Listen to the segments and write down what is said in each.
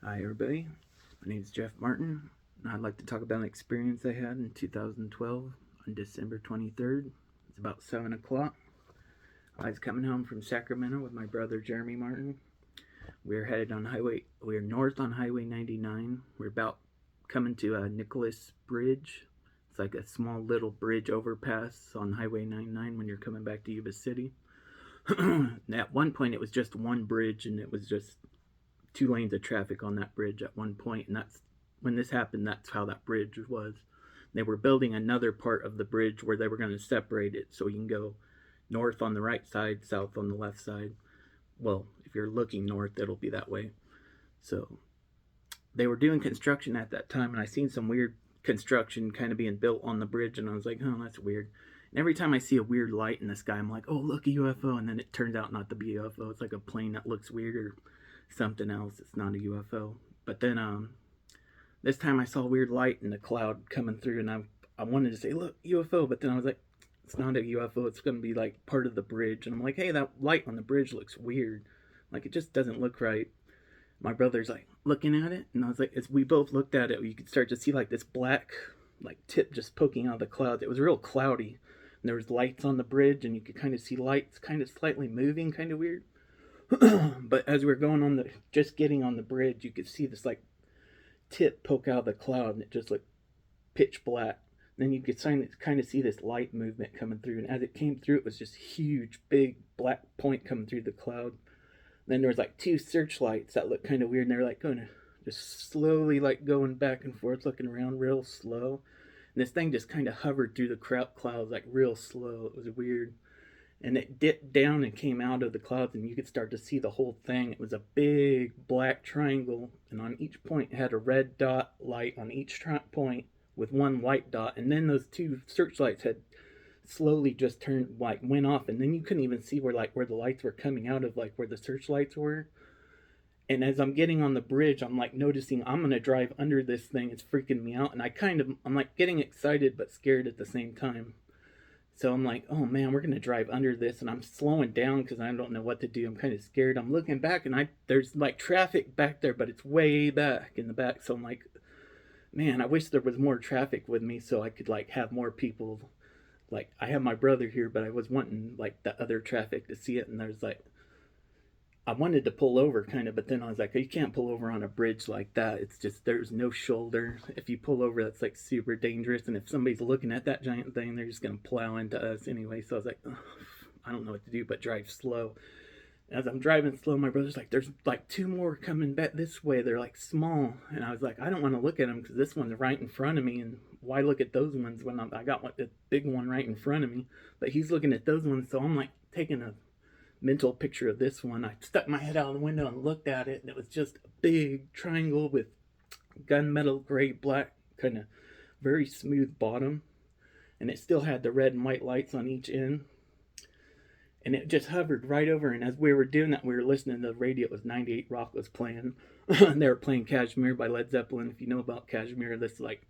Hi, everybody. My name is Jeff Martin, and I'd like to talk about an experience I had in 2012 on December 23rd. It's about 7 o'clock. I was coming home from Sacramento with my brother Jeremy Martin. We were north on Highway 99. We're about coming to Nicholas Bridge. It's like a small little bridge overpass on Highway 99 when you're coming back to Yuba City. At one point, it was just one bridge, and it was just two lanes of traffic on that bridge at one point, and that's when this happened. That's how that bridge was. They were building another part of the bridge where they were going to separate it so you can go north on the right side, south on the left side. Well, if you're looking north, it'll be that way. So they were doing construction at that time, and I seen some weird construction kind of being built on the bridge, and I was like, oh, that's weird. And every time I see a weird light in the sky, I'm like, oh, look, a UFO. And then it turns out not to be a UFO. It's like a plane that looks weird or something else. It's not a UFO. But then this time I saw a weird light in the cloud coming through, and I wanted to say, look, UFO. But then I was like, it's not a UFO. It's going to be like part of the bridge. And I'm like, hey, that light on the bridge looks weird. Like, it just doesn't look right. My brother's like looking at it, and I was like, as we both looked at it, you could start to see like this black like tip just poking out of the clouds. It was real cloudy. And there was lights on the bridge, and you could kind of see lights kind of slightly moving, kind of weird. But as we were going on just getting on the bridge, you could see this like tip poke out of the cloud, and it just looked pitch black. And then you could kind of see this light movement coming through, and as it came through, it was just huge, big black point coming through the cloud. And then there was like two searchlights that looked kind of weird, and they were like going to just slowly like going back and forth, looking around real slow. And this thing just kind of hovered through the clouds like real slow. It was weird. And it dipped down and came out of the clouds, and you could start to see the whole thing. It was a big black triangle, and on each point it had a red dot light on each point with one white dot. And then those two searchlights had slowly just turned, like went off, and then you couldn't even see where the lights were coming out of, like where the searchlights were. And as I'm getting on the bridge, I'm like noticing I'm gonna drive under this thing. It's freaking me out, and I'm like getting excited but scared at the same time. So I'm like, oh man, we're gonna drive under this, and I'm slowing down because I don't know what to do. I'm kind of scared. I'm looking back, and there's like traffic back there, but it's way back in the back. So I'm like, man, I wish there was more traffic with me so I could like have more people. Like, I have my brother here, but I was wanting like the other traffic to see it, and there's like, I wanted to pull over kind of, but then I was like, you can't pull over on a bridge like that. It's just, there's no shoulder. If you pull over, that's like super dangerous. And if somebody's looking at that giant thing, they're just going to plow into us anyway. So I was like, I don't know what to do but drive slow. As I'm driving slow, my brother's like, there's like two more coming back this way. They're like small. And I was like, I don't want to look at them because this one's right in front of me. And why look at those ones when I got like the big one right in front of me? But he's looking at those ones. So I'm like taking a mental picture of this one. I stuck my head out the window and looked at it, and it was just a big triangle with gunmetal gray black, kind of very smooth bottom, and it still had the red and white lights on each end. And it just hovered right over. And as we were doing that, we were listening to the radio. It was 98 Rock was playing. They were playing Kashmir by Led Zeppelin. If you know about Kashmir, this like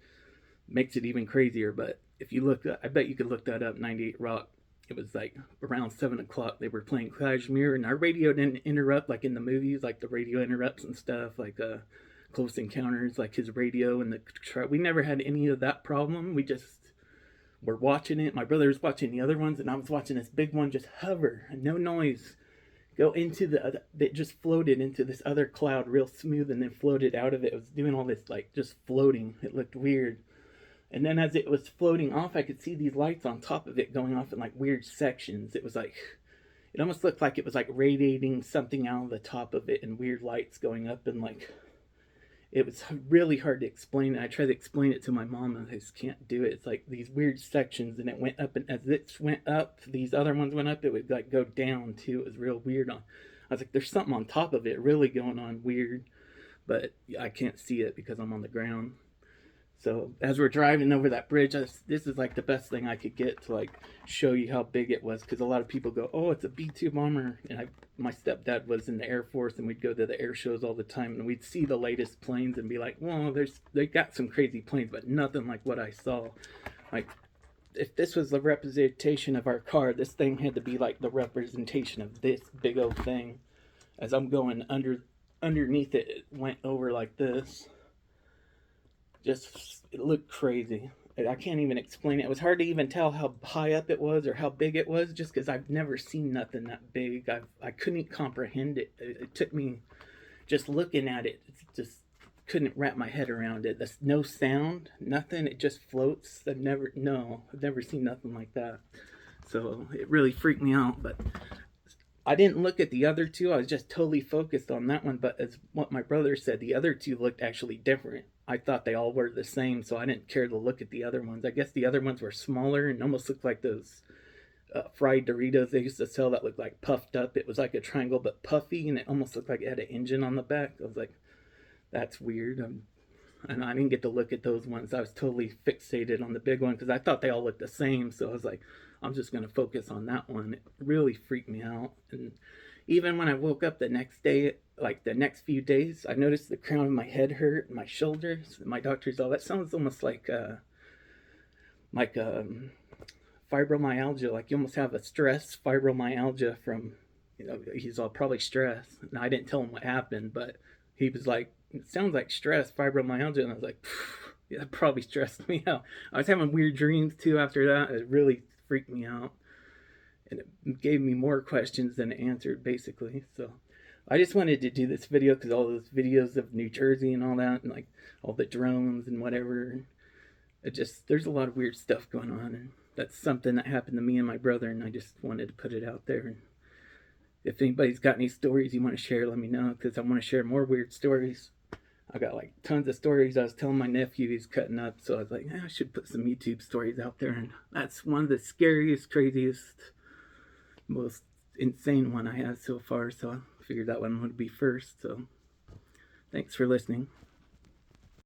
makes it even crazier. But if you look, I bet you could look that up. 98 Rock. It was like around 7 o'clock. They were playing Kashmir, and our radio didn't interrupt like in the movies, like the radio interrupts and stuff, like Close Encounters, like his radio and we never had any of that problem. We just were watching it. My brother was watching the other ones, and I was watching this big one just hover and no noise go into it just floated into this other cloud real smooth, and then floated out of it. It was doing all this like just floating. It looked weird. And then as it was floating off, I could see these lights on top of it going off in like weird sections. It was like, it almost looked like it was like radiating something out of the top of it, and weird lights going up, and like, it was really hard to explain. I tried to explain it to my mom, and I just can't do it. It's like these weird sections, and it went up, and as it went up, these other ones went up, it would like go down too. It was real weird. I was like, there's something on top of it really going on weird, but I can't see it because I'm on the ground. So as we're driving over that bridge, this is like the best thing I could get to like show you how big it was, because a lot of people go, oh, it's a B-2 bomber. And my stepdad was in the Air Force, and we'd go to the air shows all the time, and we'd see the latest planes and be like, well, they got some crazy planes, but nothing like what I saw. Like, if this was the representation of our car, this thing had to be like the representation of this big old thing. As I'm going under underneath it went over like this. Just, it looked crazy. I can't even explain it. It was hard to even tell how high up it was or how big it was, just because I've never seen nothing that big. I couldn't comprehend it. It took me just looking at it. Just couldn't wrap my head around it. There's no sound, nothing. It just floats. I've never seen nothing like that. So it really freaked me out. But I didn't look at the other two. I was just totally focused on that one. But as what my brother said, the other two looked actually different. I thought they all were the same, so I didn't care to look at the other ones. I guess the other ones were smaller and almost looked like those fried Doritos they used to sell that looked like puffed up. It was like a triangle but puffy, and it almost looked like it had an engine on the back. I was like, that's weird. And I didn't get to look at those ones. I was totally fixated on the big one because I thought they all looked the same. So I was like, I'm just going to focus on that one. It really freaked me out. And even when I woke up the next day, like the next few days, I noticed the crown of my head hurt and my shoulders. My doctor's all, that sounds almost like fibromyalgia. Like you almost have a stress fibromyalgia from, he's all probably stress. And I didn't tell him what happened, but he was like, it sounds like stress, fibromyalgia. And I was like, yeah, that probably stressed me out. I was having weird dreams too after that. It really freaked me out. And it gave me more questions than it answered, basically. So I just wanted to do this video because all those videos of New Jersey and all that, and like all the drones and whatever, there's a lot of weird stuff going on. And that's something that happened to me and my brother, and I just wanted to put it out there. And if anybody's got any stories you want to share, let me know, because I want to share more weird stories. I got like tons of stories. I was telling my nephew he's cutting up, so I was like, I should put some YouTube stories out there. And that's one of the scariest, craziest, most insane one I have so far. So I figured that one would be first. So thanks for listening.